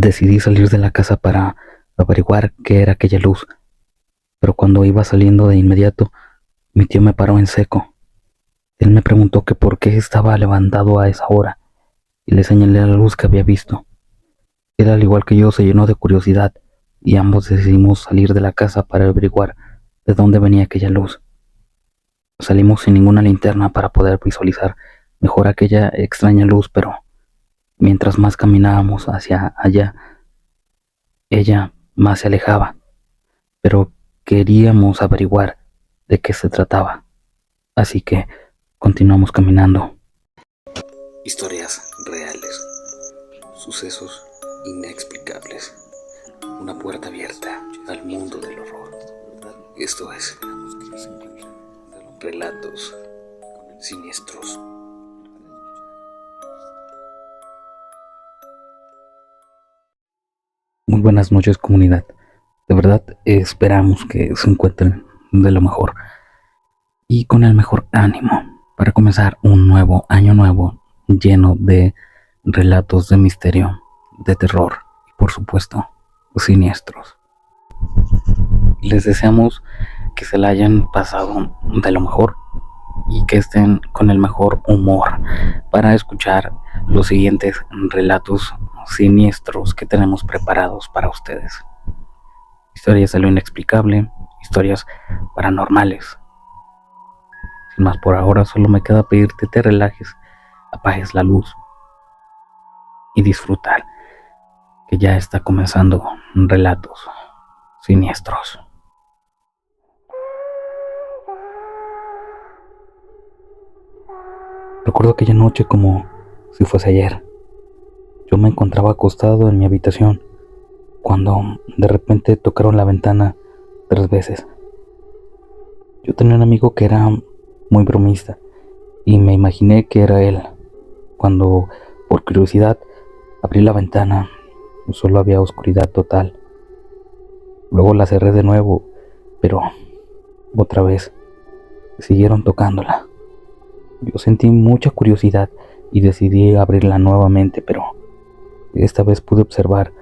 Decidí salir de la casa para averiguar qué era aquella luz, pero cuando iba saliendo de inmediato, mi tío me paró en seco. Él me preguntó que por qué estaba levantado a esa hora y le señalé la luz que había visto. Él, al igual que yo, se llenó de curiosidad y ambos decidimos salir de la casa para averiguar de dónde venía aquella luz. Salimos sin ninguna linterna para poder visualizar mejor aquella extraña luz, pero mientras más caminábamos hacia allá, ella más se alejaba, pero queríamos averiguar de qué se trataba, así que continuamos caminando. Historias reales, sucesos inexplicables, una puerta abierta al mundo del horror. Esto es Relatos Siniestros. Muy buenas noches, comunidad. De verdad, esperamos que se encuentren de lo mejor y con el mejor ánimo para comenzar un nuevo año nuevo lleno de relatos de misterio, de terror y, por supuesto, siniestros. Les deseamos que se la hayan pasado de lo mejor y que estén con el mejor humor para escuchar los siguientes relatos siniestros que tenemos preparados para ustedes. Historias de lo inexplicable, historias paranormales. Sin más por ahora, solo me queda pedirte te relajes, apagues la luz y disfrutar, que ya está comenzando relatos siniestros. Recuerdo aquella noche como si fuese ayer. Yo me encontraba acostado en mi habitación cuando de repente tocaron la ventana 3 veces. Yo tenía un amigo que era muy bromista y me imaginé que era él. Cuando, por curiosidad, abrí la ventana, solo había oscuridad total. Luego la cerré de nuevo, pero otra vez siguieron tocándola. Yo sentí mucha curiosidad y decidí abrirla nuevamente, pero esta vez pude observar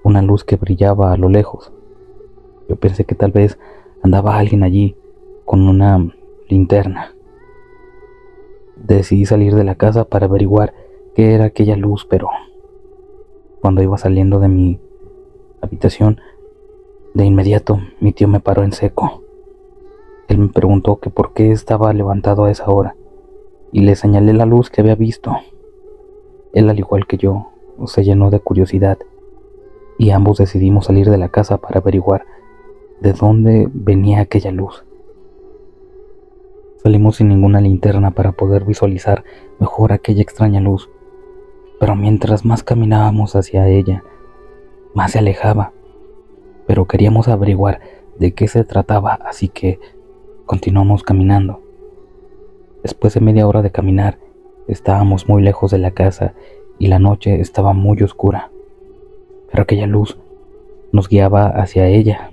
una luz que brillaba a lo lejos. Yo pensé que tal vez andaba alguien allí con una linterna. Decidí salir de la casa para averiguar qué era aquella luz, pero cuando iba saliendo de mi habitación, de inmediato mi tío me paró en seco. Él me preguntó que por qué estaba levantado a esa hora y le señalé la luz que había visto. Él, al igual que yo, se llenó de curiosidad y ambos decidimos salir de la casa para averiguar de dónde venía aquella luz. Salimos sin ninguna linterna para poder visualizar mejor aquella extraña luz, pero mientras más caminábamos hacia ella, más se alejaba, pero queríamos averiguar de qué se trataba, así que continuamos caminando. Después de media hora de caminar, estábamos muy lejos de la casa y la noche estaba muy oscura, pero aquella luz nos guiaba hacia ella,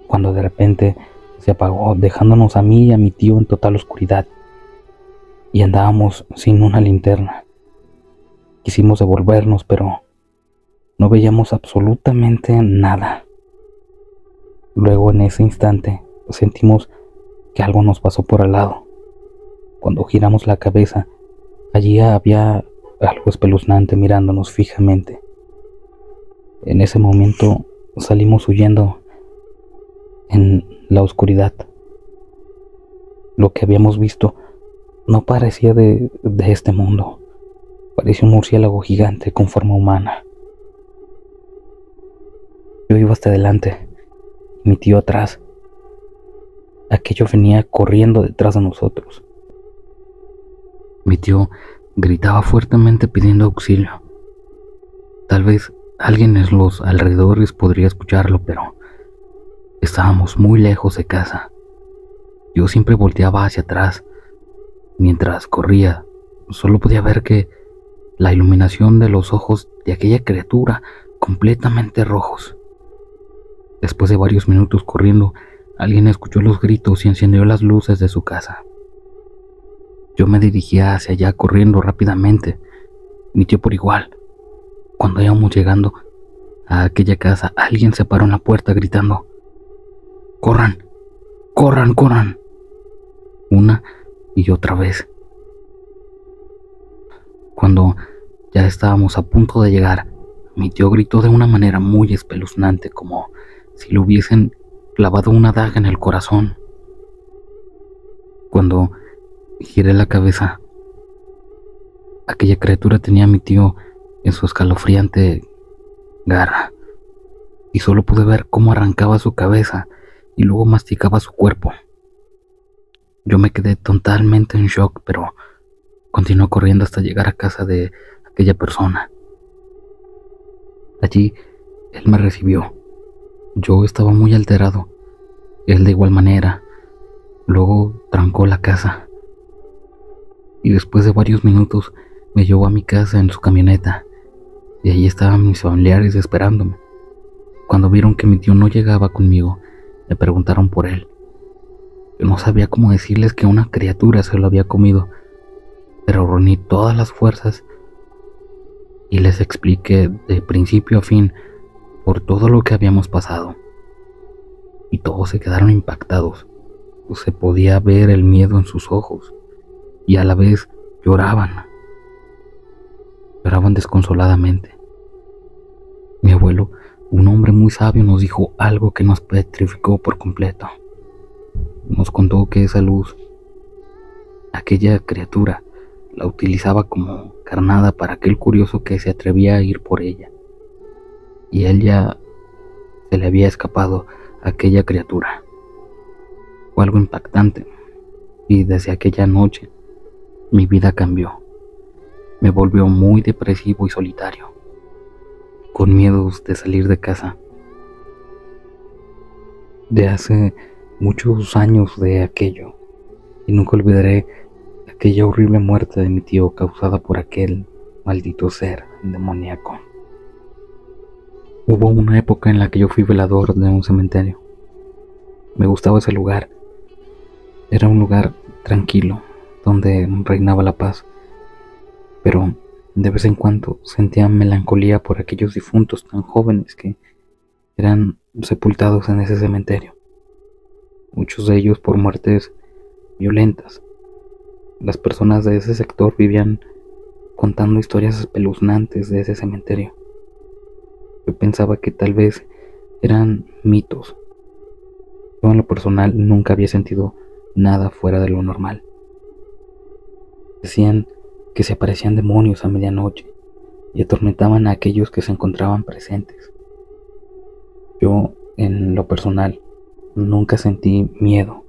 cuando de repente se apagó, dejándonos a mí y a mi tío en total oscuridad, y andábamos sin una linterna. Quisimos devolvernos, pero no veíamos absolutamente nada. Luego, en ese instante, sentimos que algo nos pasó por al lado. Cuando giramos la cabeza, allí había algo espeluznante mirándonos fijamente. En ese momento salimos huyendo en la oscuridad. Lo que habíamos visto no parecía de este mundo. Parecía un murciélago gigante con forma humana. Yo iba hasta adelante, mi tío atrás. Aquello venía corriendo detrás de nosotros. Mi tío gritaba fuertemente pidiendo auxilio. Tal vez alguien en los alrededores podría escucharlo, pero estábamos muy lejos de casa. Yo siempre volteaba hacia atrás. Mientras corría, solo podía ver que la iluminación de los ojos de aquella criatura completamente rojos. Después de varios minutos corriendo, alguien escuchó los gritos y encendió las luces de su casa. Yo me dirigía hacia allá corriendo rápidamente, mi tío por igual. Cuando íbamos llegando, a aquella casa, alguien se paró en la puerta gritando: ¡corran! ¡Corran, corran! Una y otra vez. Cuando ya estábamos a punto de llegar, mi tío gritó de una manera muy espeluznante, como si le hubiesen clavado una daga en el corazón. Cuando giré la cabeza, aquella criatura tenía a mi tío en su escalofriante garra, y solo pude ver cómo arrancaba su cabeza y luego masticaba su cuerpo. Yo me quedé totalmente en shock, pero continué corriendo hasta llegar a casa de aquella persona. Allí él me recibió. Yo estaba muy alterado, él de igual manera. Luego trancó la casa y después de varios minutos me llevó a mi casa en su camioneta, y allí estaban mis familiares esperándome. Cuando vieron que mi tío no llegaba conmigo, me preguntaron por él. Yo no sabía cómo decirles que una criatura se lo había comido, pero reuní todas las fuerzas y les expliqué de principio a fin por todo lo que habíamos pasado. Y todos se quedaron impactados. Se podía ver el miedo en sus ojos y a la vez lloraban. Lloraban desconsoladamente. Mi abuelo, un hombre muy sabio, nos dijo algo que nos petrificó por completo. Nos contó que esa luz, aquella criatura, la utilizaba como carnada para aquel curioso que se atrevía a ir por ella. Y él ya se le había escapado a aquella criatura. Fue algo impactante, y desde aquella noche mi vida cambió. Me volvió muy depresivo y solitario, con miedos de salir de casa. De hace muchos años de aquello, y nunca olvidaré aquella horrible muerte de mi tío causada por aquel maldito ser demoníaco. Hubo una época en la que yo fui velador de un cementerio. Me gustaba ese lugar. Era un lugar tranquilo, donde reinaba la paz, pero de vez en cuando sentía melancolía por aquellos difuntos tan jóvenes que eran sepultados en ese cementerio, muchos de ellos por muertes violentas. Las personas de ese sector vivían contando historias espeluznantes de ese cementerio. Yo pensaba que tal vez eran mitos. Yo en lo personal nunca había sentido nada fuera de lo normal. Decían que se aparecían demonios a medianoche y atormentaban a aquellos que se encontraban presentes. Yo, en lo personal, nunca sentí miedo.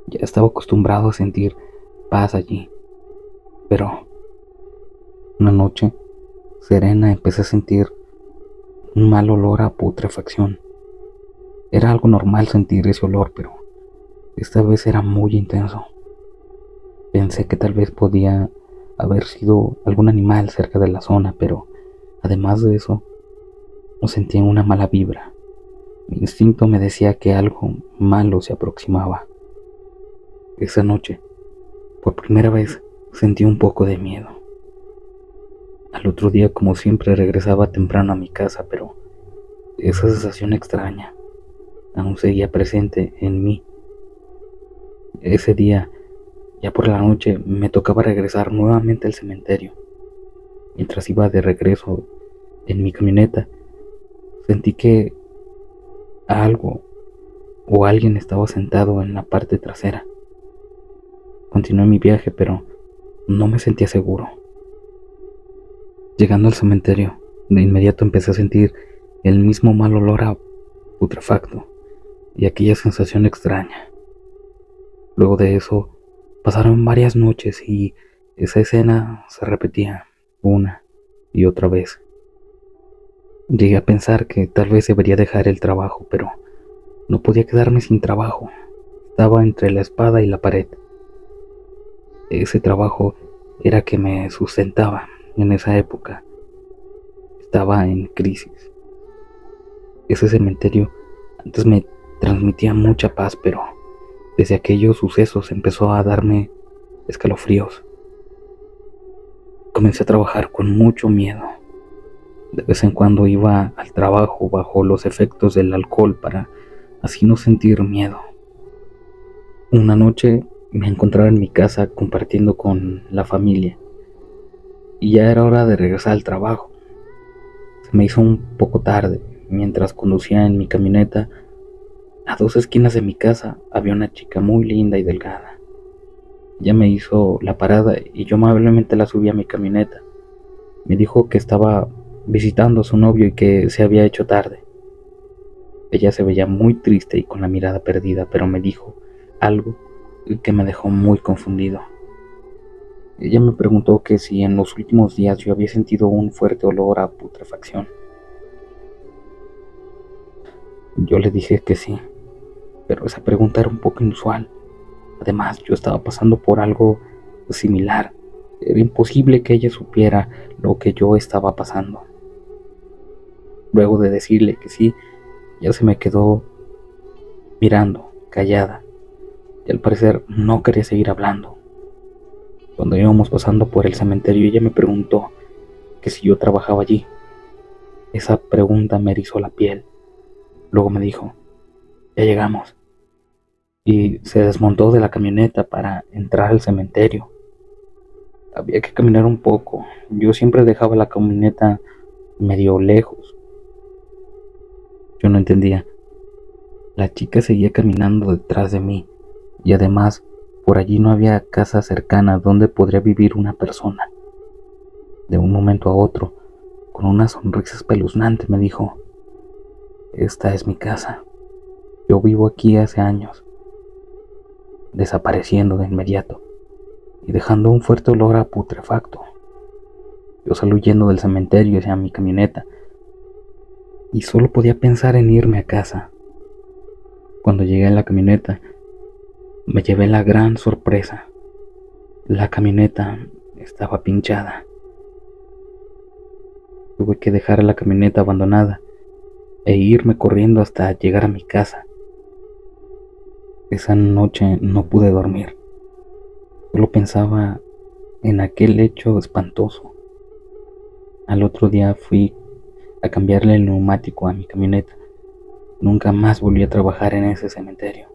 Ya estaba acostumbrado a sentir paz allí. Pero una noche serena empecé a sentir un mal olor a putrefacción. Era algo normal sentir ese olor, pero esta vez era muy intenso. Pensé que tal vez podía haber sido algún animal cerca de la zona, pero además de eso, no sentía una mala vibra. Mi instinto me decía que algo malo se aproximaba. Esa noche, por primera vez, sentí un poco de miedo. Al otro día, como siempre, regresaba temprano a mi casa, pero esa sensación extraña aún seguía presente en mí. Ese día, ya por la noche, me tocaba regresar nuevamente al cementerio. Mientras iba de regreso en mi camioneta, sentí que algo o alguien estaba sentado en la parte trasera. Continué mi viaje, pero no me sentía seguro. Llegando al cementerio, de inmediato empecé a sentir el mismo mal olor a putrefacto y aquella sensación extraña. Luego de eso, pasaron varias noches y esa escena se repetía una y otra vez. Llegué a pensar que tal vez debería dejar el trabajo, pero no podía quedarme sin trabajo. Estaba entre la espada y la pared. Ese trabajo era que me sustentaba en esa época. Estaba en crisis. Ese cementerio antes me transmitía mucha paz, pero desde aquellos sucesos empezó a darme escalofríos. Comencé a trabajar con mucho miedo. De vez en cuando iba al trabajo bajo los efectos del alcohol para así no sentir miedo. Una noche me encontraba en mi casa compartiendo con la familia y ya era hora de regresar al trabajo. Se me hizo un poco tarde. Mientras conducía en mi camioneta, a 2 esquinas de mi casa había una chica muy linda y delgada. Ella me hizo la parada y yo amablemente la subí a mi camioneta. Me dijo que estaba visitando a su novio y que se había hecho tarde. Ella se veía muy triste y con la mirada perdida, pero me dijo algo que me dejó muy confundido. Ella me preguntó que si en los últimos días yo había sentido un fuerte olor a putrefacción. Yo le dije que sí, pero esa pregunta era un poco inusual. Además, yo estaba pasando por algo similar. Era imposible que ella supiera lo que yo estaba pasando. Luego de decirle que sí, ella se me quedó mirando, callada, y al parecer no quería seguir hablando. Cuando íbamos pasando por el cementerio, ella me preguntó que si yo trabajaba allí. Esa pregunta me erizó la piel. Luego me dijo, ya llegamos. Y se desmontó de la camioneta para entrar al cementerio. Había que caminar un poco. Yo siempre dejaba la camioneta medio lejos. Yo no entendía. La chica seguía caminando detrás de mí y además por allí no había casa cercana donde podría vivir una persona. De un momento a otro, con una sonrisa espeluznante me dijo, esta es mi casa. Yo vivo aquí hace años. Desapareciendo de inmediato y dejando un fuerte olor a putrefacto. Yo salí huyendo del cementerio hacia mi camioneta y solo podía pensar en irme a casa. Cuando llegué a la camioneta, me llevé la gran sorpresa. La camioneta estaba pinchada. Tuve que dejar la camioneta abandonada e irme corriendo hasta llegar a mi casa. Esa noche no pude dormir. Solo pensaba en aquel hecho espantoso. Al otro día fui a cambiarle el neumático a mi camioneta. Nunca más volví a trabajar en ese cementerio.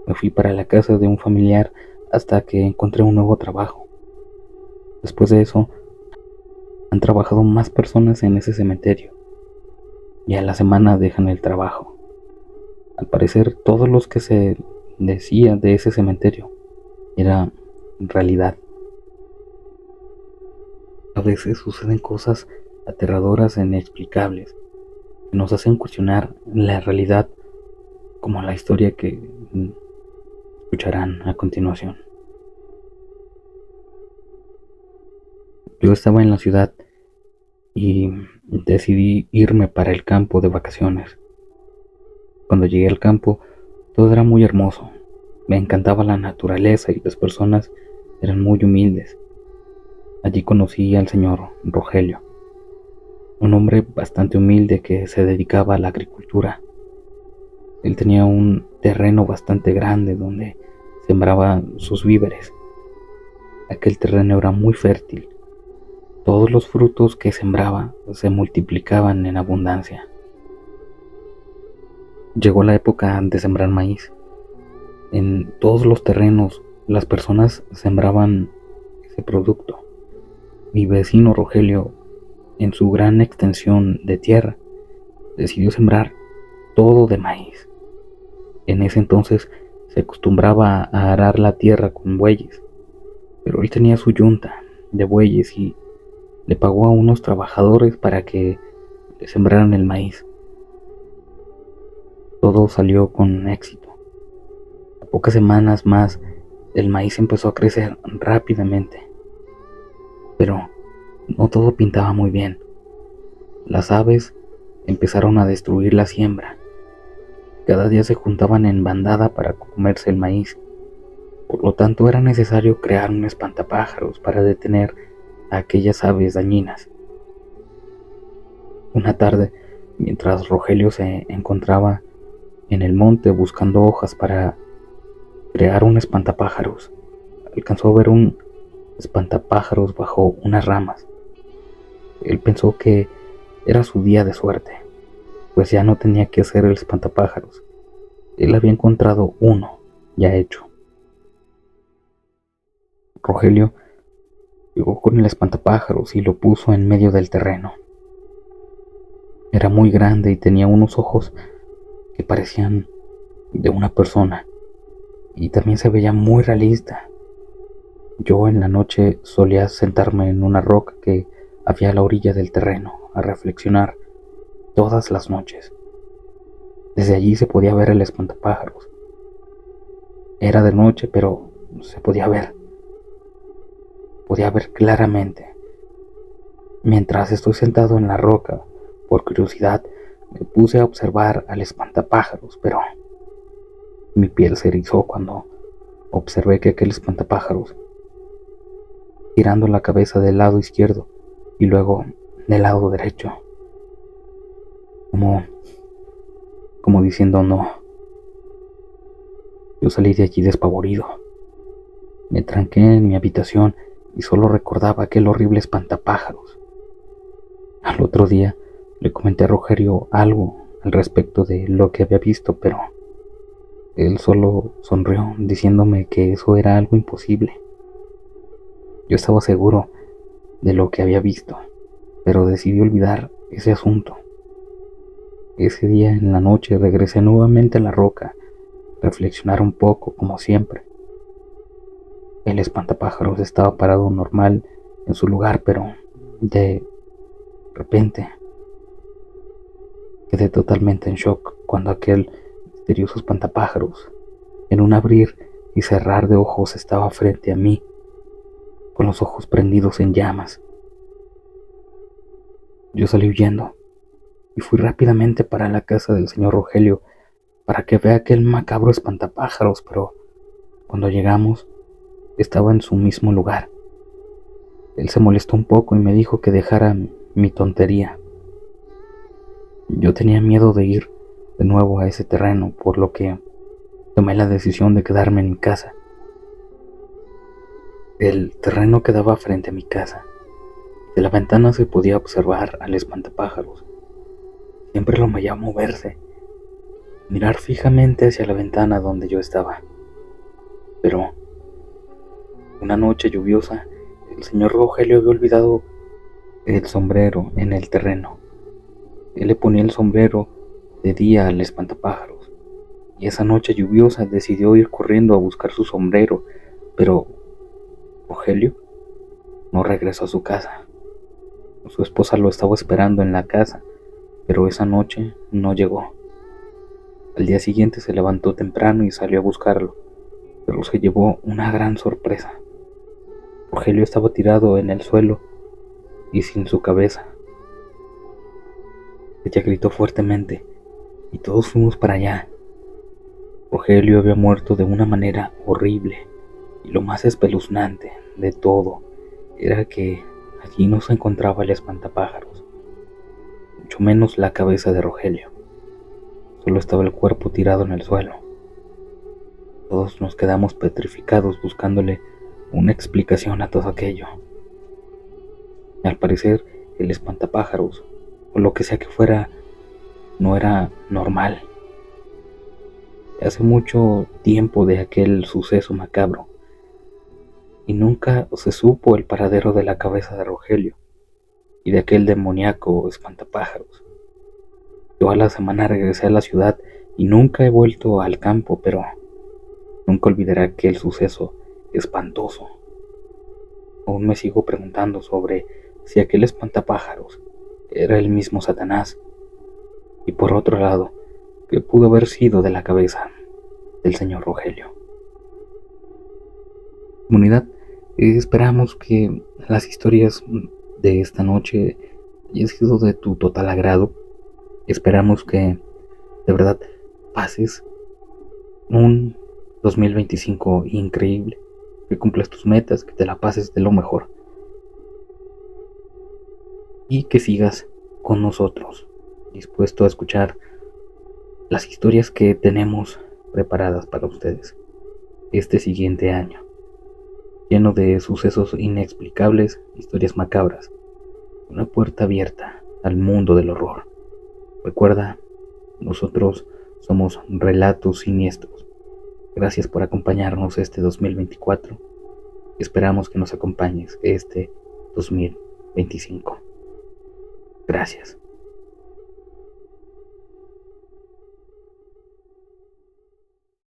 Me fui para la casa de un familiar hasta que encontré un nuevo trabajo. Después de eso, han trabajado más personas en ese cementerio y a la semana dejan el trabajo. Al parecer, todos los que se decía de ese cementerio era realidad. A veces suceden cosas aterradoras e inexplicables que nos hacen cuestionar la realidad, como la historia que escucharán a continuación. Yo estaba en la ciudad y decidí irme para el campo de vacaciones. Cuando llegué al campo, todo era muy hermoso. Me encantaba la naturaleza y las personas eran muy humildes. Allí conocí al señor Rogelio, un hombre bastante humilde que se dedicaba a la agricultura. Él tenía un terreno bastante grande donde sembraba sus víveres. Aquel terreno era muy fértil. Todos los frutos que sembraba se multiplicaban en abundancia. Llegó la época de sembrar maíz. En todos los terrenos las personas sembraban ese producto. Mi vecino Rogelio, en su gran extensión de tierra, decidió sembrar todo de maíz. En ese entonces se acostumbraba a arar la tierra con bueyes, pero él tenía su yunta de bueyes y le pagó a unos trabajadores para que le sembraran el maíz. Todo salió con éxito. A pocas semanas más, el maíz empezó a crecer rápidamente. Pero no todo pintaba muy bien. Las aves empezaron a destruir la siembra. Cada día se juntaban en bandada para comerse el maíz. Por lo tanto, era necesario crear un espantapájaros para detener a aquellas aves dañinas. Una tarde, mientras Rogelio se encontraba en el monte buscando hojas para crear un espantapájaros, alcanzó a ver un espantapájaros bajo unas ramas. Él pensó que Era su día de suerte, pues ya no tenía que hacer el espantapájaros. Él había encontrado uno ya hecho. Rogelio llegó con el espantapájaros y lo puso en medio del terreno. Era muy grande y tenía unos ojos que parecían de una persona, y también se veía muy realista. Yo en la noche solía sentarme en una roca que había a la orilla del terreno a reflexionar todas las noches. Desde allí se podía ver el espantapájaros. Era de noche, pero se podía ver. Podía ver claramente. Mientras estoy sentado en la roca, por curiosidad, me puse a observar al espantapájaros, pero mi piel se erizó cuando observé que aquel espantapájaros, girando la cabeza del lado izquierdo y luego del lado derecho, como diciendo no. Yo salí de allí despavorido. Me tranqué en mi habitación y solo recordaba aquel horrible espantapájaros. Al otro día le comenté a Rogelio algo al respecto de lo que había visto, pero él solo sonrió diciéndome que eso era algo imposible. Yo estaba seguro de lo que había visto, pero decidí olvidar ese asunto. Ese día en la noche regresé nuevamente a la roca, reflexionar un poco como siempre. El espantapájaros estaba parado normal en su lugar, pero de repente quedé totalmente en shock cuando aquel misterioso espantapájaros, en un abrir y cerrar de ojos, estaba frente a mí, con los ojos prendidos en llamas. Yo salí huyendo y fui rápidamente para la casa del señor Rogelio para que vea aquel macabro espantapájaros, pero cuando llegamos estaba en su mismo lugar. Él se molestó un poco y me dijo que dejara mi tontería. Yo tenía miedo de ir de nuevo a ese terreno, por lo que tomé la decisión de quedarme en mi casa. El terreno quedaba frente a mi casa. De la ventana se podía observar al espantapájaros. Siempre lo veía moverse, mirar fijamente hacia la ventana donde yo estaba. Pero una noche lluviosa, el señor Rogelio había olvidado el sombrero en el terreno. Él le ponía el sombrero de día al espantapájaros, y esa noche lluviosa decidió ir corriendo a buscar su sombrero, pero Rogelio no regresó a su casa. Su esposa lo estaba esperando en la casa, pero esa noche no llegó. Al día siguiente se levantó temprano y salió a buscarlo, pero se llevó una gran sorpresa. Rogelio estaba tirado en el suelo y sin su cabeza. Ella gritó fuertemente y todos fuimos para allá. Rogelio había muerto de una manera horrible, y lo más espeluznante de todo era que allí no se encontraba el espantapájaros, mucho menos la cabeza de Rogelio. Solo estaba el cuerpo tirado en el suelo. Todos nos quedamos petrificados buscándole una explicación a todo aquello. Y al parecer el espantapájaros, o lo que sea que fuera, no era normal. Hace mucho tiempo de aquel suceso macabro, y nunca se supo el paradero de la cabeza de Rogelio y de aquel demoníaco espantapájaros. Yo a la semana regresé a la ciudad y nunca he vuelto al campo, pero nunca olvidaré aquel suceso espantoso. Aún me sigo preguntando sobre si aquel espantapájaros era el mismo Satanás, y por otro lado, ¿qué pudo haber sido de la cabeza del señor Rogelio? Comunidad, esperamos que las historias de esta noche hayan sido de tu total agrado. Esperamos que de verdad pases un 2025 increíble, que cumplas tus metas, que te la pases de lo mejor y que sigas con nosotros, dispuesto a escuchar las historias que tenemos preparadas para ustedes este siguiente año, lleno de sucesos inexplicables, historias macabras, una puerta abierta al mundo del horror. Recuerda, nosotros somos Relatos Siniestros. Gracias por acompañarnos este 2024. Esperamos que nos acompañes este 2025. Gracias.